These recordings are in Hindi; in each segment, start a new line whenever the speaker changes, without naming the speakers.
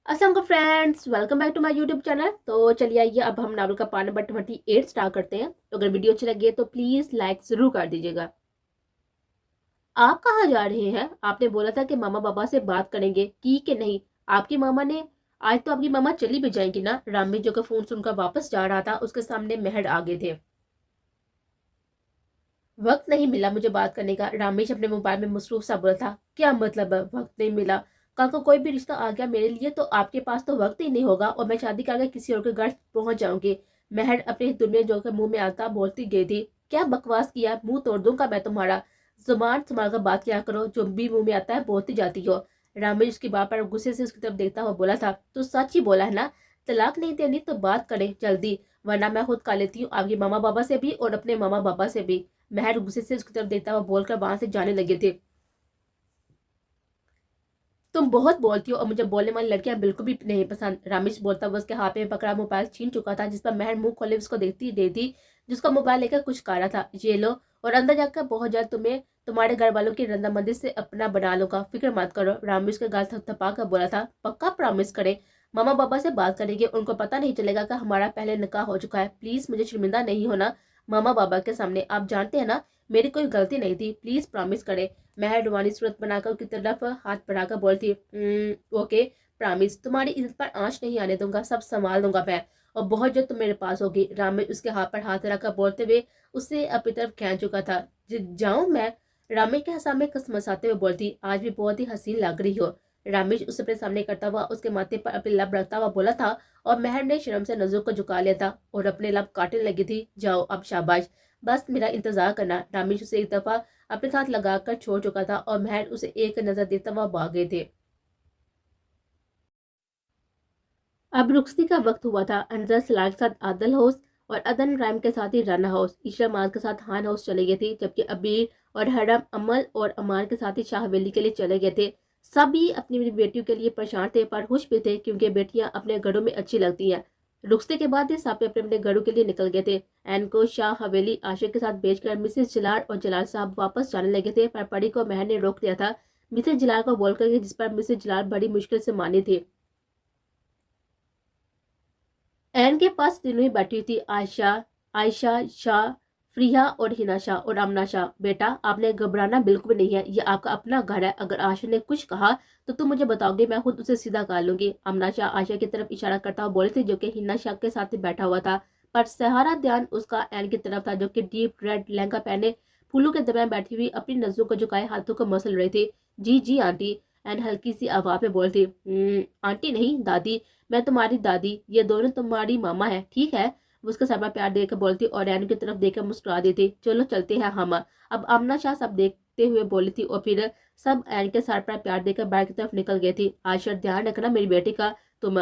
Aslam friends, welcome back to my YouTube channel. तो चलिए आइए अब हम नावल का पार्ट नंबर 28 स्टार्ट करते हैं। तो अगर वीडियो अच्छी लगी है तो प्लीज लाइक जरूर कर दीजिएगा। आप कहाँ जा रहे हैं? आपने बोला था कि मामा पापा से बात करेंगे कि नहीं। आपकी मामा ने आज तो आपकी मामा चली भी जाएंगी ना। रामी जो का फोन सुनकर वापस जा रहा था, उसके सामने महर आ गए थे। वक्त नहीं मिला मुझे बात करने का, रामेश अपने मोबाइल में मसरूफ सा बोला था। क्या मतलब है वक्त नहीं मिला? कल को कोई भी रिश्ता आ गया मेरे लिए तो आपके पास तो वक्त ही नहीं होगा और मैं शादी करके किसी और के घर पहुंच जाऊंगी। महर अपने दुनिया जो के मुंह में आता बोलती गई थी। क्या बकवास किया, मुंह तोड़ दूंगा मैं तुम्हारा। जुबान संभाल कर बात किया करो, जो भी मुंह में आता है बोलती जाती हो। रामेश उसकी बात पर गुस्से से उसकी तरफ देखता हुआ बोला था, तो सच ही बोला है ना? तलाक नहीं देनी तो बात करें जल्दी, वरना मैं खुद कर लेती हूँ आपके मामा बाबा से भी और अपने मामा बाबा से भी। महर गुस्से से उसकी तरफ देखता हुआ बोलकर वहां से जाने लगे थे। तुम बहुत बोलती हो और मुझे बोलने वाली लड़कियां बिल्कुल भी नहीं पसंद। रामेश बोलता हुआ उसके हाथ में पकड़ा मोबाइल छीन चुका था, जिस पर महर मुंह खोले उसको देखती देती, जिसका मोबाइल लेकर कुछ कह रहा था। ये लो और अंदर जाकर बहुत जल्द तुम्हें तुम्हारे घर वालों की रंदामंदी से अपना बना लूंगा, फिक्र मत करो। रामेश के गाल थपथपा कर बोला था, पक्का प्रॉमिस करे? मामा पापा से बात करेंगे, उनको पता नहीं चलेगा कि हमारा पहले निकाह हो चुका है। प्लीज मुझे शर्मिंदा नहीं होना मामा बाबा के सामने। आप जानते हैं ना मेरी कोई गलती नहीं थी, प्लीज प्रॉमिस करे। महर रुमानी सूरत बनाकर उसकी तरफ हाथ बढ़ाकर बोलती, ओके प्रॉमिस, तुम्हारी इज्जत पर आंच नहीं आने दूंगा, सब संभाल दूंगा मैं। और बहुत जल्द तुम मेरे पास होगी। रामेश उसके हाथ पर हाथ रखकर बोलते हुए उससे अपनी तरफ खींच चुका था। जाऊं मैं? रामेश के सामने कसमसाते हुए बोलती, आज भी बहुत ही हसीन लग रही हो। रामेश उसे अपने सामने करता हुआ उसके माथे पर अपनी लब रखता हुआ बोला था, और महर ने शर्म से नजरों को झुका लिया था और अपने लब काटने लगी थी। जाओ अब शाबाश, बस मेरा इंतजार करना। रामेश उसे एक दफा अपने साथ लगाकर छोड़ चुका था और महर उसे एक नजर देता हुआ भाग गए थे। अब रुखसती का वक्त हुआ था। अंजर सलार के साथ आदल हाउस और अदन राम के साथ ही राना हाउस, ईशा मान के साथ हान हाउस चले गए थे, जबकि अबीर और हरम अमल और अमान के साथ ही शाह हवेली के लिए चले गए थे। सभी अपनी अपनी बेटियों के लिए परेशान थे पर खुश भी थे, क्योंकि बेटियां अपने घरों में अच्छी लगती हैं। रुखसती के बाद ही सब अपने अपने घरों के लिए निकल गए थे। एन को शाह हवेली आशिक के साथ बेचकर मिसेज जलाल और जलाल साहब वापस जाने लगे थे, पर परी को महर ने रोक दिया था मिसेज जलाल को बोलकर, जिस पर मिसेज जलाल बड़ी मुश्किल से मानी थी। एन के पास तीनों ही बैठी थी, आयशा, आयशा शाह, फ्रिया और हिना शाह और अमना शाह। बेटा आपने घबराना बिल्कुल भी नहीं है, ये आपका अपना घर है। अगर आयशा ने कुछ कहा तो तुम मुझे बताओगे, मैं खुद उसे सीधा कर लूंगी। अमना शाह आयशा की तरफ इशारा करता हुआ बोले थे, जो कि हिना शाह के साथ ही बैठा हुआ था। पर सहारा ध्यान उसका एन की तरफ था, जो कि डीप रेड लहंगा पहने फूलों के दरमियान बैठी हुई अपनी नजरों को झुकाए हाथों को मसल रही थी। जी जी आंटी, एन हल्की सी आवाज में बोलती, आंटी नहीं दादी, मैं तुम्हारी दादी, ये दोनों तुम्हारी मामा है, ठीक है? वो उसका सर पर प्यार देकर बोलती और रैन की तरफ देखकर मुस्कुरा देती। चलो चलते हैं हम। अब आमना शाह सब देखते हुए बोली थी और फिर सब एन के सर पर प्यार देकर बाहर की तरफ निकल गई थी। आशर ध्यान रखना मेरी बेटी का तुम।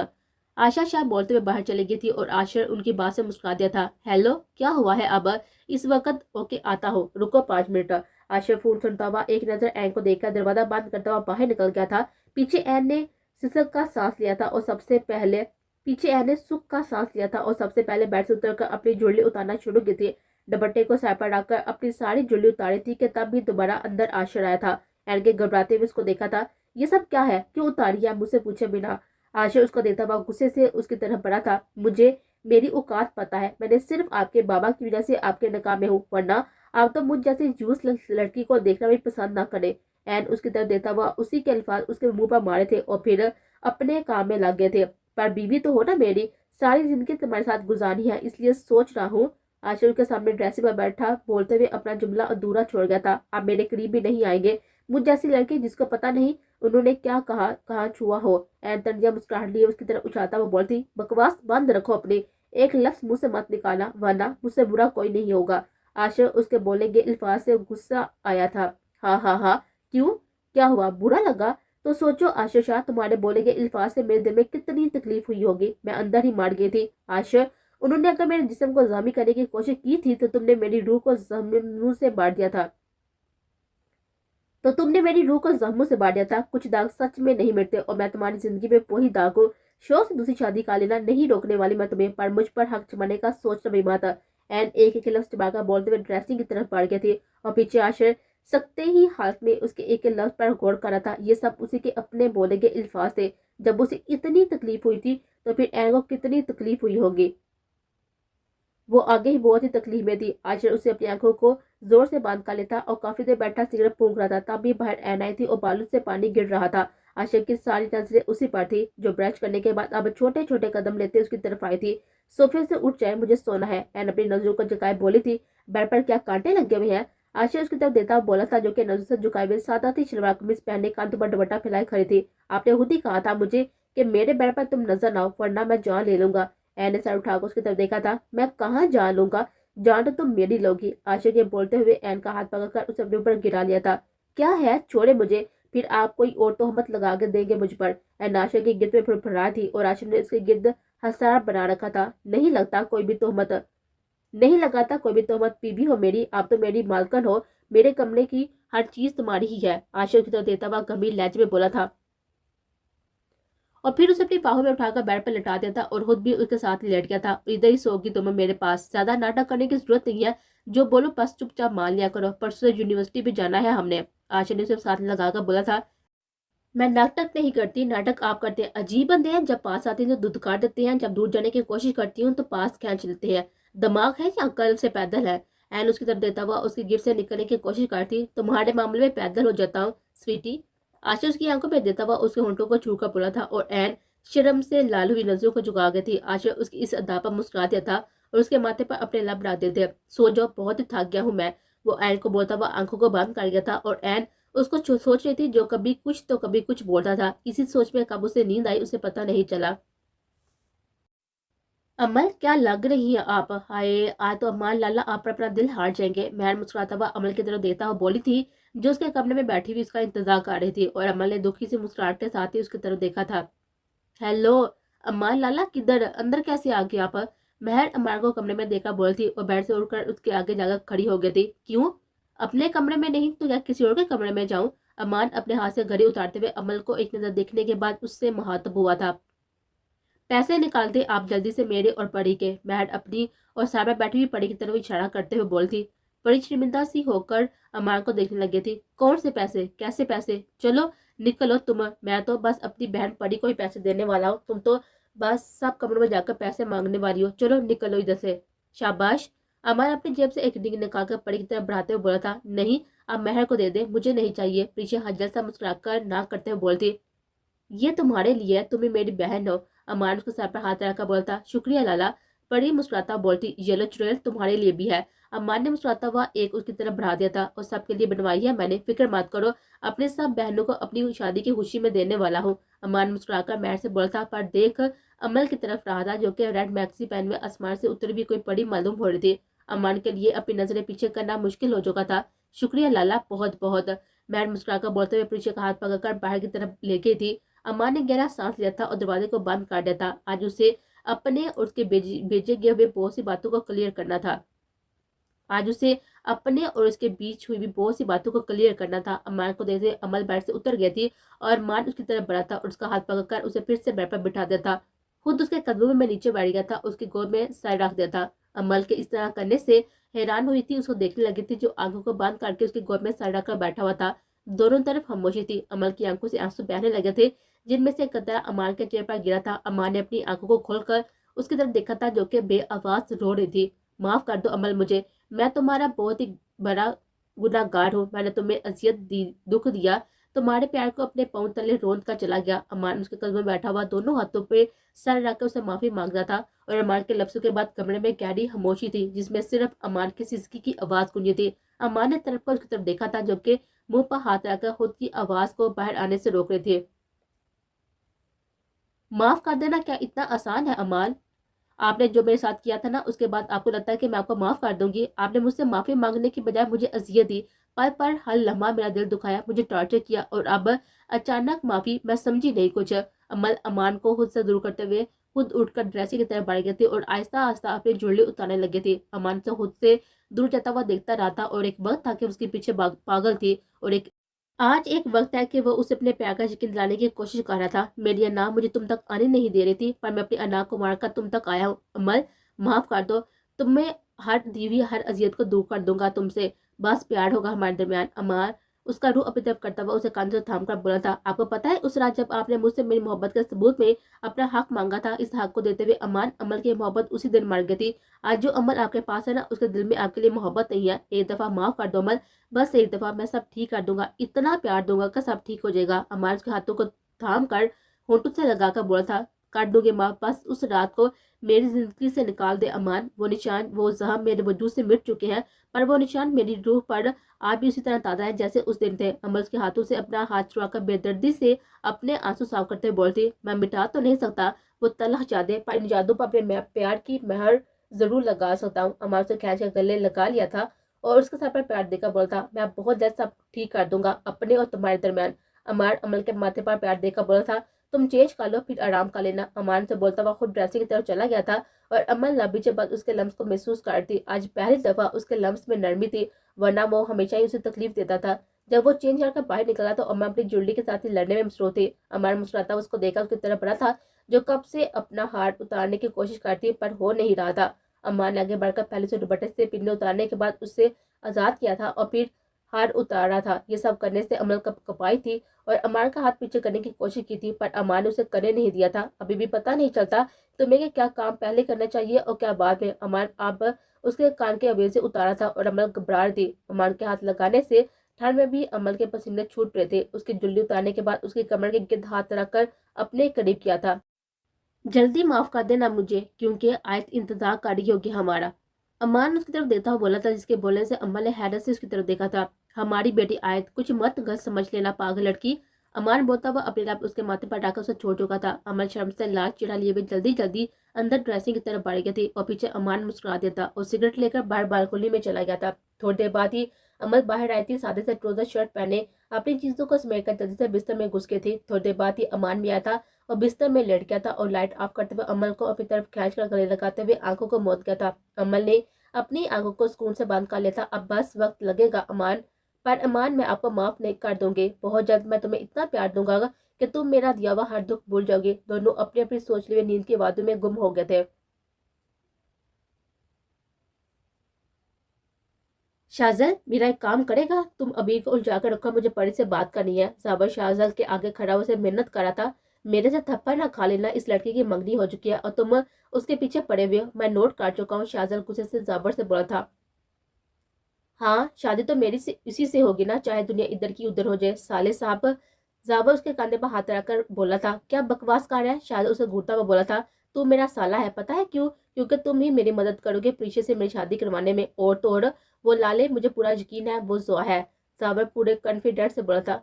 आशा शाह बोलते हुए बाहर चली गई थी और आशर उनकी बात से मुस्कुरा दिया था। हेलो, क्या हुआ है अब इस वक्त? ओके आता हो, रुको 5 मिनट। आशर फोन सुनता हुआ एक नजर एन को देखकर दरवाजा बंद करता हुआ बाहर निकल गया था। पीछे एन ने सिसक का सांस लिया था और सबसे पहले पीछे एन सुख का सांस लिया था और सबसे पहले बेड से उतरकर अपनी जुल्ली उतारना शुरू की थी। दुपट्टे को सर पर रखकर अपनी सारी जुल्ली उतारी थी कि तब भी दोबारा अंदर आशर आया था। एन के घबराते हुए उसको देखा था। ये सब क्या है, क्यों उतारी है मुझसे पूछे बिना? आशर उसको देखता हुआ गुस्से से उसकी तरफ बढ़ा था। मुझे मेरी औकात पता है, मैंने सिर्फ आपके बाबा की वजह से आपके नकाब में हूँ, वरना आप तो मुझ जैसी जूस लड़की को देखना भी पसंद ना करे। एन उसकी तरफ देता हुआ उसी के अल्फाज उसके मुंह पर मारे थे और फिर अपने काम में लग गए थे। पर बीवी तो हो ना मेरी, सारी जिंदगी तुम्हारे साथ गुजारी है, इसलिए सोच रहा हूँ। आशिर के सामने ड्रेसिंग पर बैठा बोलते हुए अपना जुमला अधूरा छोड़ गया था। आप मेरे करीब भी नहीं आएंगे, मुझ जैसी लड़की जिसको पता नहीं उन्होंने क्या कहा, कहाँ छुआ हो। एन तंजिया मुस्कुराहट लिए उसकी तरफ उछालता हुआ बोलती, बकवास बंद रखो अपनी, एक लफ्ज मुंह से मत निकालना, वरना मुझसे बुरा कोई नहीं होगा। आशिर उसके बोलने के अल्फाज से गुस्सा आया था। हाँ हाँ हाँ, क्यों, क्या हुआ, बुरा लगा? तो सोचो आशिर शाह, तुम्हारे बोले गए अल्फाज से मेरे दिल में कितनी तकलीफ हुई होगी। मैं अंदर ही मार गई थी। आशिर, उन्होंने अगर मेरे जिस्म को जख्मी करने की कोशिश की थी तो तुमने मेरी रूह को जख्मों से बांट दिया था। कुछ दाग सच में नहीं मिटते और मैं तुम्हारी जिंदगी में वही दाग हूँ। शौक से दूसरी शादी का लेना नहीं रोकने वाली मैं तुम्हें, पर मुझ पर हक जमाने का सोचना बेईमान था। एन एक एक लफ्ज चबाकर बोलते हुए ड्रेसिंग की तरफ बढ़ गए थे और पीछे आशिर सकते ही हाथ में उसके एक लफ्ज पर गौर कर रहा था। ये सब उसी के अपने बोले गए अल्फाज थे। जब उसे इतनी तकलीफ हुई थी तो फिर एन को कितनी तकलीफ हुई होगी। वो आगे ही बहुत ही तकलीफ में थी। आशिर उसे अपनी आंखों को जोर से बंद कर लेता और काफी देर बैठा सिगरेट फूंक रहा था। तभी बाहर एन आई थी और बालू से पानी गिर रहा था। आशिर की सारी नजरें उसी पर थी, जो ब्रश करने के बाद अब छोटे छोटे कदम लेते उसकी तरफ आई थी। सोफे से उठ जाए, मुझे सोना है। एन अपनी नजरों को झुकाए बोली थी, बेड पर क्या कांटे लगे हुए हैं? आशिर उसकी तरफ देता हुआ बोला था, जो कि नजर से झुकाए हुए सादा थी शलवार कमीज पहनने कांधों पर दुपट्टा फैलाए खड़ी थी। आपने खुद ही कहा था मुझे कि मेरे बेड पर तुम नजर ना आओ, वरना मैं जान ले लूंगा। एन ने सर उठाकर उसकी तरफ देखा था। मैं कहाँ जान लूंगा? जान तो तुम मेरी लोगी। आशिर के बोलते हुए एन का हाथ पकड़कर उसे अपने ऊपर गिरा लिया था। क्या है, छोड़े मुझे, फिर आप कोई और तोहमत लगा के देंगे मुझ पर। एन आशिर के गिर्द में फड़फड़ा थी और आशिर ने उसके गिर्द हंसारा बना रखा था। नहीं लगता कोई भी तोहमत, नहीं लगाता कोई भी तोहमत। बीबी हो मेरी, आप तो मेरी मालकन हो, मेरे कमरे की हर चीज तुम्हारी ही है। आशिर की तरफ देता हुआ गंभीर लहजे में बोला था और फिर उसे अपनी बाहों में उठाकर बेड पर लिटा दिया था और खुद भी उसके साथ लेट गया था। इधर ही सोगी तुम्हें मेरे पास, ज्यादा नाटक करने की जरूरत नहीं है। जो बोलो बस चुपचाप मान लिया करो। परसों यूनिवर्सिटी भी जाना है हमने। आशा ने उसे साथ लगाकर बोला था, मैं नाटक नहीं करती, नाटक आप करते हैं। अजीब बंदे हैं, जब पास आते हैं तो दुदकार देते हैं, जब दूर जाने की कोशिश करती हूँ तो पास खींच लेते हैं। दिमाग है या अकल से पैदल है? एन उसकी तरफ देता हुआ उसकी गिफ्ट से निकलने की कोशिश करती। तुम्हारे मामले में पैदल हो जाता हूँ स्वीटी। आशा उसकी आंखों में देता हुआ उसके होंठों को छूकर बोला था और एन शर्म से लाल हुई नजरों को झुका गई थी। आशा उसकी इस अदा पर मुस्कुरा दिया था और उसके माथे पर अपने लब रख देते। सो जाओ, बहुत ही थक गया हूँ मैं। वो एन को बोलता हुआ आंखों को बंद कर गया था और एन उसको सोच रही थी, जो कभी कुछ तो कभी कुछ बोलता था। इसी सोच में कब उसे नींद आई उसे पता नहीं चला। अमल, क्या लग रही है आप? हाय, आज तो अम्मा लाला आप पर अपना दिल हार जाएंगे। महर मुस्कुराता हुआ अमल की तरफ देता हुआ बोली थी, जो उसके कमरे में बैठी हुई उसका इंतजार कर रही थी। और अमल ने दुखी से मुस्कुराहट के साथ ही उसकी तरफ देखा था। हेलो अम्मा लाला, किधर, अंदर कैसे आ गई आप? महर अम्मा को कमरे में देखा बोली थी और बेड से उठकर उसके आगे जाकर खड़ी हो गई थी। क्यों? अपने कमरे में नहीं तो क्या किसी और के कमरे में जाऊं? अमान अपने हाथ से घड़ी उतारते हुए अमल को एक नजर देखने के बाद उससे मुखातब हुआ था। पैसे निकाल दे आप जल्दी से मेरे और परी के। महर अपनी और सामने बैठी हुई परी की तरफ इशारा करते हुए बोलती। परी शर्मिंदा सी होकर अमान को देखने लगी थी। कौन से पैसे, कैसे पैसे? चलो निकलो तुम, मैं तो बस अपनी बहन परी को ही पैसे देने वाला हूँ। तुम तो बस सब कमरों में जाकर पैसे मांगने वाली हो। चलो निकलो इधर से। शाबाश। अमान अपनी जेब से एक रिंग निकालकर परी की तरफ बढ़ाते हुए बोला था। नहीं, अब महर को दे दे, मुझे नहीं चाहिए। पीछे हजल सा मुस्कुराकर ना करते हुए बोलती, ये तुम्हारे लिए है, तुम ही मेरी बहन हो। अमान उसके सर पर हाथ रखकर बोलता, शुक्रिया लाला। परी मुस्कुराता बोलती, येलो चुड़ैल तुम्हारे लिए भी है। अमान ने मुस्कुराता हुआ एक उसकी तरफ बढ़ा दिया था। और सबके लिए बनवाई है मैंने, फिक्र मत करो, अपने सब बहनों को अपनी शादी की खुशी में देने वाला हूँ। अमान मुस्कुराकर महर से बोलता, पर देख अमल की तरफ रहा था, जो कि रेड मैक्सी पहन में आसमान से उतरी भी कोई पड़ी मालूम हो रही थी। अमान के लिए अपनी नजरें पीछे करना मुश्किल हो चुका था। शुक्रिया लाला, बहुत बहुत। महर मुस्कुराकर बोलते हुए पीछे का हाथ पकड़कर बाहर की तरफ ले गई थी। अम्मा ने गहरा सांस लिया था और दरवाजे को बंद कर दिया था। आज उसे अपने और उसके भेजे गए हुए बहुत सी बातों को क्लियर करना था। आज उसे अपने और उसके बीच हुई भी बहुत सी बातों को क्लियर करना था। अम्मा को देखते अमल बेड से उतर गई थी और मान उसकी तरफ बढ़ा था और उसका हाथ पकड़कर उसे फिर से बेड पर बिठा दिया था। खुद उसके कदमों में नीचे बैठ गया था, उसकी गोद में सर रख दिया था। अमल के इस तरह करने से हैरान हुई थी, उसको देखने लगी थी, जो आंखों को बंद करके उसकी गोद में सर रखकर बैठा हुआ था। दोनों तरफ खामोशी थी। अमल की आंखों से आंसू बहने लगे थे, जिनमें से कतरा अमान के चेहरे पर गिरा था। अमान ने अपनी आंखों को खोलकर उसकी तरफ देखा था, जो कि बेआवाज रो रही थी। माफ कर दो अमल मुझे, मैं तुम्हारा बहुत ही बड़ा गुनाहगार हूँ। मैंने तुम्हें अजियत दी, दुख दिया, तुम्हारे प्यार को अपने पांव तले रोंद कर चला गया। अमान उसके कदम में बैठा हुआ दोनों हाथों पे सर रखकर उसे माफी मांगता था। और अमान के लफ्जों के बाद कमरे में गहरी खामोशी थी, जिसमें सिर्फ अमान की सिसकी की आवाज गूंजी थी। अमान ने तरफ पर उसकी तरफ देखा था, जो कि मुंह पर हाथ रखकर खुद की आवाज को बाहर आने से रोक रहे थे। माफ कर देना क्या इतना आसान है अमाल? आपने जो मेरे साथ किया था ना, उसके बाद आपको लगता है कि मैं आपको माफ कर दूंगी? आपने मुझसे माफी मांगने की बजाय मुझे अजियत दी। पल पर हर लम्हा मेरा दिल दुखाया, मुझे टॉर्चर किया और अब अचानक माफी? मैं समझी नहीं कुछ। अमल अमान को खुद से दूर करते हुए खुद उठकर ड्रेसिंग की तरफ बढ़ गए थे और आहिस्ता आहिस्ता अपने जुड़ले उतारने लगे थे। अमान से खुद से दूर जाता हुआ देखता रहा था और एक वक्त था कि उसके पीछे पागल थी, और एक आज एक वक्त है कि वो उसे अपने प्यार का यकीन दिलाने की कोशिश कर रहा था। मेरी अना मुझे तुम तक आने नहीं दे रही थी, पर मैं अपनी अना को मारकर तुम तक आया हूँ। अमल माफ कर दो, तुम्हें हर दी हुई हर अजियत को दूर कर दूंगा तुमसे। बस प्यार होगा हमारे दरमियान। अमार उसका रूह अपनी तरफ करता हुआ उसे कान से थाम कर बोला था, आपको पता है उस रात जब आपने मुझसे मेरी मोहब्बत के सबूत में अपना हक मांगा था, इस हक को देते हुए अमान अमल की मोहब्बत उसी दिन मर गई थी। आज जो अमल आपके पास है ना, उसके दिल में आपके लिए मोहब्बत नहीं है। एक दफा माफ कर दो अमल, बस एक दफा, मैं सब ठीक कर दूंगा, इतना प्यार दूंगा कि सब ठीक हो जाएगा। अमान उसके हाथों को थाम कर होंठों से लगाकर बोला था, कर दोगे माफ, बस उस रात को मेरी जिंदगी से निकाल दे अमान। वो निशान, वो जख्म मेरे वजूद से मिट चुके हैं, पर वो निशान मेरी रूह पर आज भी उसी तरह ताज़ा है जैसे उस दिन थे। अमल उसके हाथों से अपना हाथ छुड़ाकर बेदर्दी से अपने आंसू साफ करते बोलती, मैं मिटा तो नहीं सकता वो तलख यादें, पर इन यादों पर अपने प्यार की मेहर जरूर लगा सकता हूँ। अमल उसे खींच कर गले लगा लिया था और उसके सर पर प्यार देकर बोला था, मैं बहुत जल्द सब ठीक कर दूंगा अपने और तुम्हारे दरमियान। अमार अमल के माथे पर प्यार देकर बोला था, तुम चेंज कर लो फिर आराम कर लेना। अमान से बोलता हुआ खुद ड्रेसिंग की तरफ चला गया था और अमल लबी के बाद उसके लम्स को महसूस करती। आज पहली दफा उसके लम्स में नरमी थी, वरना वो हमेशा ही उसे तकलीफ देता था। जब वो चेंज करके बाहर निकला तो अम्मा अपनी जुल्ली के साथ ही लड़ने में मसरूफ थी। अमर मुस्कुराता उसको देखा उसकी तरफ बढ़ा था, जो कब से अपना हाथ उतारने की कोशिश करती पर हो नहीं रहा था। अम्मा ने आगे बढ़कर पहले से दुपट्टे से पिन्ने उतारने के बाद उससे आजाद किया था और फिर हार उतारा था। ये सब करने से अमल कप कपाई थी और अमान का हाथ पीछे करने की कोशिश की थी, पर अमान ने उसे करने नहीं दिया था। अभी भी पता नहीं चलता तुम्हें क्या काम पहले करना चाहिए और क्या बाद में। अमान अब उसके कान के अवेज से उतारा था और अमल घबरा रही थी। अमान के हाथ लगाने से ठंड में भी अमल के पसीने छूट रहे थे। उसकी जुल्ली उतारने के बाद उसकी कमर के गिर्द हाथ रखकर अपने करीब किया था, जल्दी माफ कर देना मुझे, क्योंकि आयत इंतजार कर रही होगी हमारा। अमान उसकी तरफ देखता हुआ बोला था, जिसके बोलने से अम्मा ने हैरत से उसकी तरफ देखा था। हमारी बेटी आयत, कुछ मत गलत समझ लेना पागल लड़की। अमान बोलता हुआ अपने लैप उसके माथे पर डाकर उसे छोड़ चुका था। अमन शर्म से लाल चिढ़ा लिए हुए जल्दी जल्दी अंदर ड्रेसिंग की तरफ बढ़ गया थी और पीछे अमान मुस्कुरा दिया था और सिगरेट लेकर बाहर बालकोनी में चला गया था। थोड़ी देर बाद ही अमल बाहर आई थी, सादे से ट्राउजर शर्ट पहने अपनी चीजों को समेटकर जल्दी से बिस्तर में घुस गई थी। थोड़ी देर बाद ही अमान भी आया था और बिस्तर में लेट गया था और लाइट ऑफ करते हुए अमल को अपनी तरफ खींच कर गले लगाते हुए आंखों को मूंद गया था। अमल ने अपनी आंखों को सुकून से बंद कर लिया था। अब बस वक्त लगेगा अमान, पर अमान मैं आपको माफ नहीं कर दूंगी। बहुत जल्द मैं तुम्हें इतना प्यार दूंगा कि तुम मेरा दिया हुआ हर दुख भूल जाओगे। दोनों अपनी अपनी सोच लिए नींद के वादों में गुम हो गए थे। शाहजल, मेरा एक काम करेगा, तुम अबीर को उलझा कर रखो, मुझे परी से बात करनी है। साबर शाहजल के आगे खड़ा उसे मिन्नत करा था, मेरे से थप्पड़ ना खा लेना, इस लड़की की मंगनी हो चुकी है और तुम उसके पीछे पड़े हुए हो, मैं नोट कर चुका हूँ। शाहजल गुस्से से जाबर से बोला था, हाँ शादी तो मेरी से इसी से होगी ना, चाहे दुनिया इधर की उधर हो जाए साले साहब। जाबर उसके कंधे पर हाथ रखकर बोला था, क्या बकवास कर रहा है। शायद उसे घूरता हुआ बोला था, तू मेरा साला है, पता है क्यों? क्योंकि तुम ही मेरी मदद करोगे प्रीशे से मेरी शादी करवाने में, और तो और वो लाले, मुझे पूरा यकीन है वो जो है। जाबर पूरे कॉन्फिडेंट से बोला था।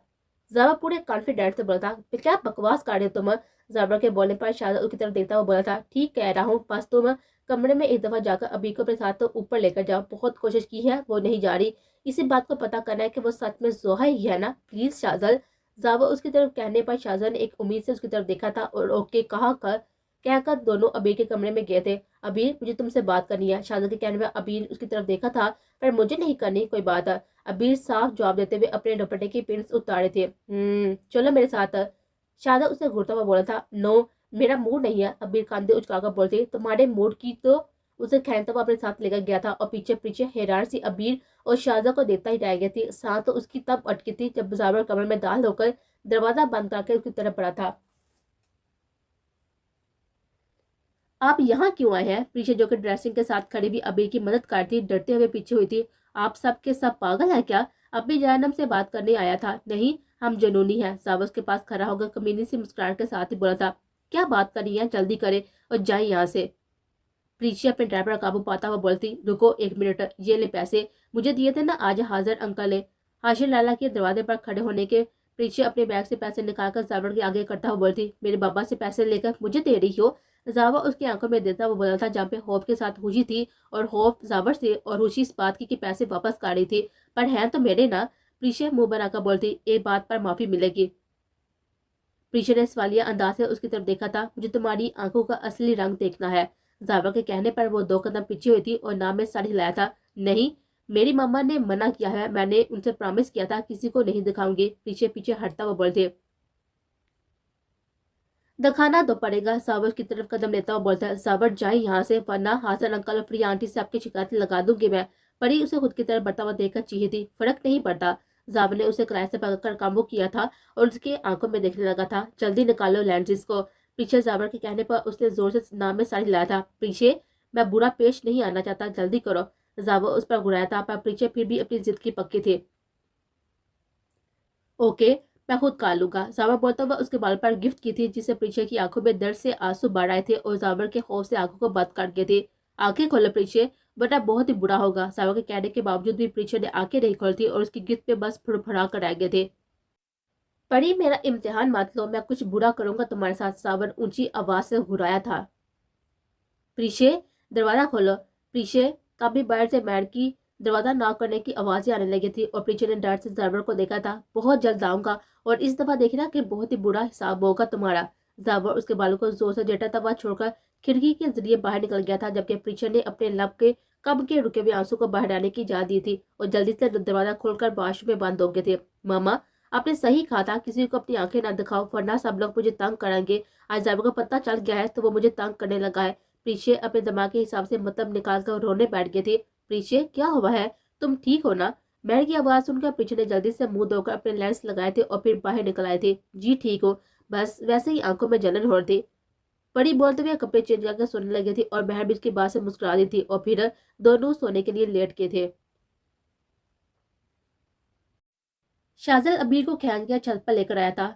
जाबर पूरे कॉन्फिडेंट से बोला था, "फिर क्या बकवास कर रहे हो तुम?" जाबर के बोलने पर शायद उसकी तरफ देखता हुआ बोला था, ठीक कह रहा हूँ, बस तुम कमरे में एक दफा जाकर अभी को अपने साथ तो ऊपर लेकर जाओ, बहुत कोशिश की है वो नहीं जा रही, इसी बात को पता करना है कि वो सच में जोहा ही है ना, प्लीज शाजल। जावा उसकी तरफ कहने पर शाहजहां ने एक उम्मीद से उसकी तरफ देखा था और ओके कहा कर कहकर दोनों अबीर के कमरे में गए थे। अबीर, मुझे तुमसे बात करनी है। शाहजहां के कहने पर अबीर उसकी तरफ देखा था, पर मुझे नहीं करनी कोई बात है। अबीर साफ जवाब देते हुए अपने दुपट्टे की पिन्स उतारे थे। चलो मेरे साथ। शाहजहां उसे घूरता हुआ बोला था, नो मेरा मूड नहीं है। अबीर कांधे उचकाकर बोलते, तुम्हारे मूड की तो उसे खैनता हुआ अपने साथ लेकर गया था और पीछे पीछे हैरान सी अबीर और शाहजहां को देखता ही रह गई थी। सांस तो उसकी तब अटकी थी जब जाबर कमरे में दाल होकर दरवाजा बंद करके उसकी तरफ बढ़ा था। आप यहाँ क्यों आए हैं? पीछे जो कि ड्रेसिंग के साथ खड़ी भी अबीर की मदद करती डरते हुए पीछे हुई थी। आप सब के सब पागल है क्या? अभी जहन्नम से बात करने आया था। नहीं, हम जुनूनी हैं। साबस के पास खड़ा होकर कमीनी सी मुस्कुराहट के साथ ही बोला था, क्या बात करी है, जल्दी करे और जाए यहाँ से। प्रीची अपने ड्राइवर का काबू पाता हुआ बोलती, रुको एक मिनट, ये ले पैसे मुझे दिए थे ना आज हाजिर अंकल ने। हाशिर लाला के दरवाजे पर खड़े होने के प्रीची अपने बैग से पैसे निकालकर जावर के आगे करता हुआ बोलती, मेरे बाबा से पैसे लेकर मुझे दे रही हो? जावर उसकी आंखों में देता हुआ बोला था, जहाँ पे खौफ के साथ खुशी थी और खौफ जावर से और खुशी इस बात की कि पैसे वापस कर रही थी, पर हैं तो मेरे ना। प्रीशा मुंह बनाकर बोलती, एक बात पर माफी मिलेगी। प्रीशा ने सवालिया अंदाज से उसकी तरफ देखा था, मुझे तुम्हारी आंखों का असली रंग देखना है। जावर के कहने पर वो 2 कदम पीछे हुई थी और नाम में साड़ी हिलाया था। नहीं, मेरी मम्मा ने मना किया है, मैंने उनसे प्रॉमिस किया था किसी को नहीं दिखाऊंगी। पीछे पीछे हटता हुआ बोलते, दिखाना तो पड़ेगा। सावर की तरफ कदम लेता हुआ बोलता है, सावर जाए यहाँ से, वरना हासन अंकल और प्रिया आंटी से आपकी शिकायत लगा दूंगी मैं। परी उसे खुद की तरफ बढ़ता हुआ देखकर चीखी थी, फर्क नहीं पड़ता। जाबिर ने उसे किराए से पकड़कर काबू किया था और उसके आंखों में देखने लगा था। जल्दी निकालो लेंसेज को। पीछे जाबिर के कहने पर उसने जोर से नाम में साड़ी लाया था। पीछे, मैं बुरा पेश नहीं आना चाहता, जल्दी करो। जाबिर उस पर घुराया था, पर पीछे फिर भी अपनी जिद की पक्की थी। ओके, मैं खुद खा लूंगा। जाबिर बोलता हुआ उसके बाल पर गिफ्ट की थी, जिससे पीछे की आंखों में दर्द से आंसू बाढ़ आए थे और जाबिर के खौफ से आंखों को बंद कर गए थे। आंखें खोलो पीछे, वरना बहुत ही बुरा होगा। जाबिर के कहने के बावजूद भी पीछे ने आंखें नहीं खोली थी और उसकी गिफ्ट पे बस फुड़फुड़ा कर रह गए थे। परी, मेरा इम्तिहान मत लो, मैं कुछ बुरा करूंगा तुम्हारे साथ। जाबिर ऊंची आवाज से घुराया था। पीछे, दरवाजा खोलो। पीछे, काफी बाहर से मैड की दरवाजा नॉक करने की आवाजें आने लगी थी और पीछे ने डर से जाबिर को देखा था। बहुत जल्द आऊंगा और इस दफा देखना कि बहुत ही बुरा हिसाब होगा तुम्हारा। जाबिर उसके बालों को जोर से झटकता हुआ छोड़कर खिड़की के जरिए बाहर निकल गया था, जबकि पीछे ने अपने लब के कब के रुके हुए आंसू को बाहर आने की इजाजत दी थी और जल्दी से दरवाजा खोलकर वॉशरूम में बंद हो गए थे। मामा, आपने सही कहा था, किसी को अपनी आंखें ना दिखाओ, वरना सब लोग मुझे तंग करेंगे। आज जाबिर को पता चल गया है तो वो मुझे तंग करने लगा है। पीछे अपने दिमाग के हिसाब से मतलब निकाल कर रोने बैठ गए थे। पीछे, क्या हुआ है? तुम ठीक हो ना? मैड की आवाज सुनकर पीछे ने जल्दी से मुंह धोकर अपने लेंस लगाए थे और फिर बाहर निकल आए थे। जी ठीक हो, बस वैसे ही आंखों में जलन हो रही थी। बड़ी बोलते हुए कपड़े चेंज करके सोने लगे थे और बहन भी इसकी बात से मुस्कुरा दी थी और फिर दोनों सोने के लिए लेट गए थे। शाहजल अबीर को खींच कर छत पर लेकर आया था।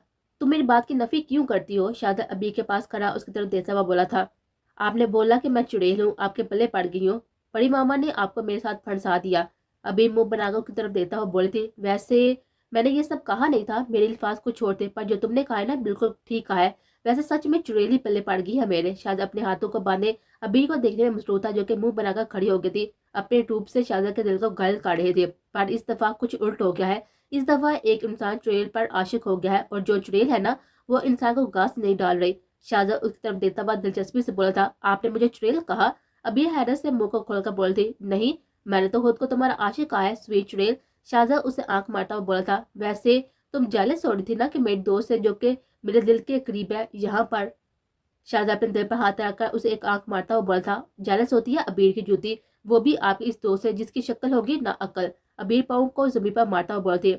तुम मेरी बात की नफी क्यों करती हो? शाहजल अबीर के पास खड़ा उसकी तरफ देखता हुआ बोला था। आपने बोला कि मैं चुड़ैल हूँ, आपके पल्ले पड़ गई हूँ। बड़ी मामा ने आपको मेरे साथ फंसा दिया। अबीर मुंह बनाकर उसकी तरफ देखता हुआ बोली थी। वैसे मैंने ये सब कहा नहीं था, मेरे अल्फाज को छोड़ते, पर जो तुमने कहा है ना, बिल्कुल ठीक कहा है। वैसे सच में चुड़ैल ही पल्ले पड़ गई है मेरे। शाहजल अपने हाथों को बांधे अबीर को देखने में मसरूफ था, जो कि मुंह बनाकर खड़ी हो गई थी। अपने टूब से शाहजल के दिल को घायल कर रहे थे, पर इस दफा कुछ उल्ट हो गया है। इस दफा एक इंसान चुड़ैल पर आशिक हो गया है और जो चुड़ैल है ना, वो इंसान को घास नहीं डाल रही। शाहजहां उसकी तरफ देखता हुआ दिलचस्पी से बोला था। आपने मुझे चुड़ैल कहा? अभी हैरत से मुंह को खोलकर बोली थी। नहीं, मैंने तो खुद को तुम्हारा आशिक कहा है, स्वीट चुड़ैल। शाहजहां उसे आंख मारता हुआ बोला था। वैसे तुम जेलस हो रही थी ना कि मेरी दोस्त है जो कि मेरे दिल के करीब है यहाँ पर। शाहजहां अपने दिल पर हाथ रखकर उसे एक आंख मारता हुआ बोला था। जेलस होती है अबीर की जूती, वो भी आपकी इस दोस्त से जिसकी शक्ल होगी ना अकल। अबीर पाँव को जमीन पर मारता हुआ बोलती।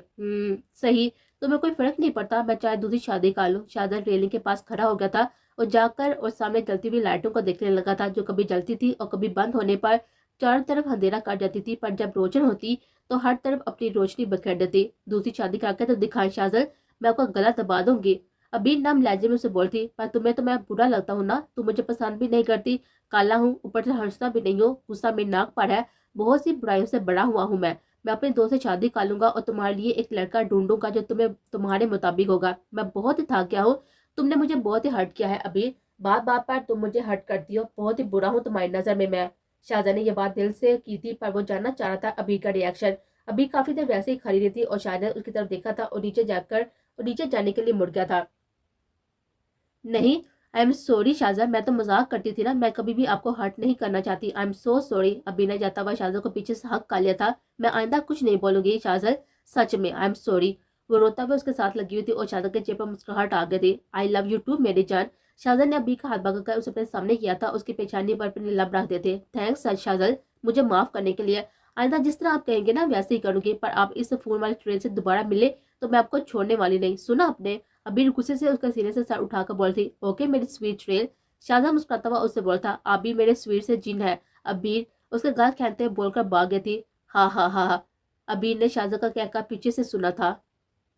सही, तुम्हें कोई फर्क नहीं पड़ता, मैं चाहे दूसरी शादी कर लूं। शाहजहां रेलिंग के पास खड़ा हो गया था और जाकर और सामने जलती हुई लाइटों को देखने लगा था, जो कभी जलती थी और कभी बंद होने पर चारों तरफ अंधेरा कर जाती थी, पर जब रोशन होती तो हर तरफ अपनी रोशनी बखेर देती। दूसरी शादी करके तो दिखाएं शाहजहां, मैं आपका गला दबा दूंगी। अभी नम लहजे में उसे बोलती। पर तुम्हें तो मैं बुरा लगता हूँ ना, तुम मुझे पसंद भी नहीं करती, काला हूँ, ऊपर से हंसता भी नहीं हो, गुस्सा मेरी नाक पर है, बहुत सी बुराइयों से बड़ा हुआ हूँ मैं अपने दोस्त से शादी कर लूंगा और तुम्हारे लिए एक लड़का ढूंढूंगा जो तुम्हें तुम्हारे मुताबिक होगा। मैं बहुत ही थक गया हूँ, तुमने मुझे बहुत ही हर्ट किया है अभी, बात बात पर तुम मुझे हर्ट करती हो, बहुत ही बुरा हूँ तुम्हारी नजर में मैं। शाहजहां ने यह बात दिल से की थी, पर वो जानना चाह रहा था अभी का रिएक्शन। अभी काफी देर वैसे ही खड़ी रही थी और शाहजहां उसकी तरफ देखा था और नीचे जाने के लिए मुड़ गया था। नहीं, आई एम सॉरी शाहजहां, मैं तो मजाक करती थी ना, मैं कभी भी आपको हर्ट नहीं करना चाहती। I am so sorry. अभी ने जाता हुआ शाहजहां को पीछे से हक कर लिया था। मैं आइंदा कुछ नहीं बोलूंगी शाहजहां, सच में आई एम सॉरी। वो रोता हुआ उसके साथ लगी हुई थी और शाहजहां के चेहरे पर मुस्कुराहट आ गई थी। आई लव यू टू मेरी जान। शाहजहां ने अभी का हाथ पकड़कर उसे अपने सामने किया था, उसकी पेशानी पर अपने लब रख देते। थैंक्स शाहजहां, मुझे माफ करने के लिए। आइंदा जिस तरह आप कहेंगे ना वैसे ही करूंगी, पर आप इस फोन वाले ट्रेन से दोबारा मिले तो मैं आपको छोड़ने वाली नहीं, सुना आपने? अबीर गुस्से से उसका सीने से सर उठाकर बोलती। ओके मेरी स्वीट ट्रेल। शाहजहां मुस्कुराता हुआ उससे बोलता। आप भी मेरे स्वीट से जिन है। अबीर उसके गाल खींचते बोलकर भाग गई थी। हा हा हा हा। अबीर ने शाहजहां का कहकर पीछे से सुना था।